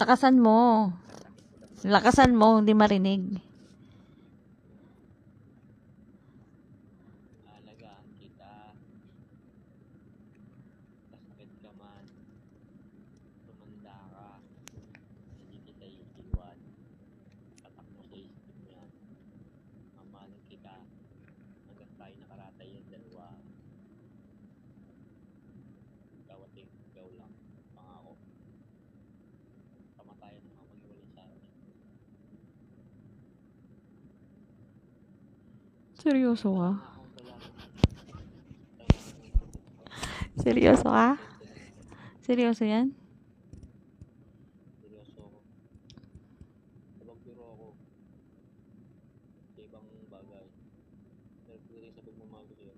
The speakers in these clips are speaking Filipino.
Lakasan mo. Lakasan mo, hindi marinig. Alagaan kita. Kasakit ka man. Tumanda ka. Hindi kita iiwan. Tatak mo sa isip mo yan. Mamahalin kita. Hanggang tayo nakaratay yung dalawa. Ikaw at ikaw lang. Pangako. Kamatayan ang maghiwalay sa atin. Seryoso ka? Akong dalaga. Seryoso ka? Seryoso yan? Seryoso ako. Nabagbiro ako. Sa ibang bagay. Pero pwede sa pagmamahal ko sa'yo.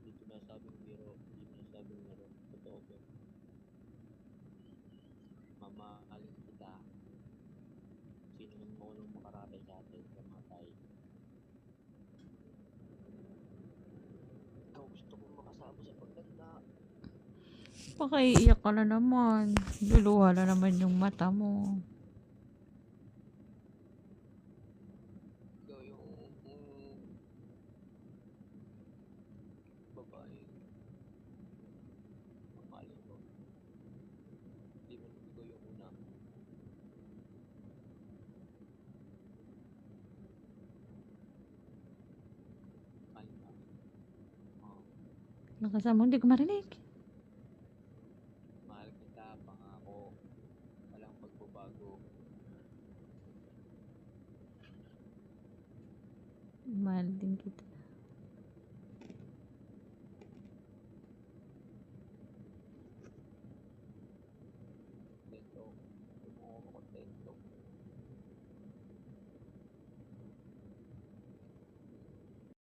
Hindi ko nasabing biro. Hindi ko nasabing laro. Totoo ko. Mamahalin kita. Sino man mo nung makaratay sa atin. Kamatay. Ikaw gusto kong makasama sa pagtanda. Pakaiiyak ka na naman. Luluha na naman yung mata mo. Ikaw yung babae. Mamahalin ko. Hindi mo ikaw yung una. Mahal ka. Oo. Lakasan mo, hindi ko marinig. Mahal kita, pangako. Walang pagbabago. Mahal din kita. Ganito.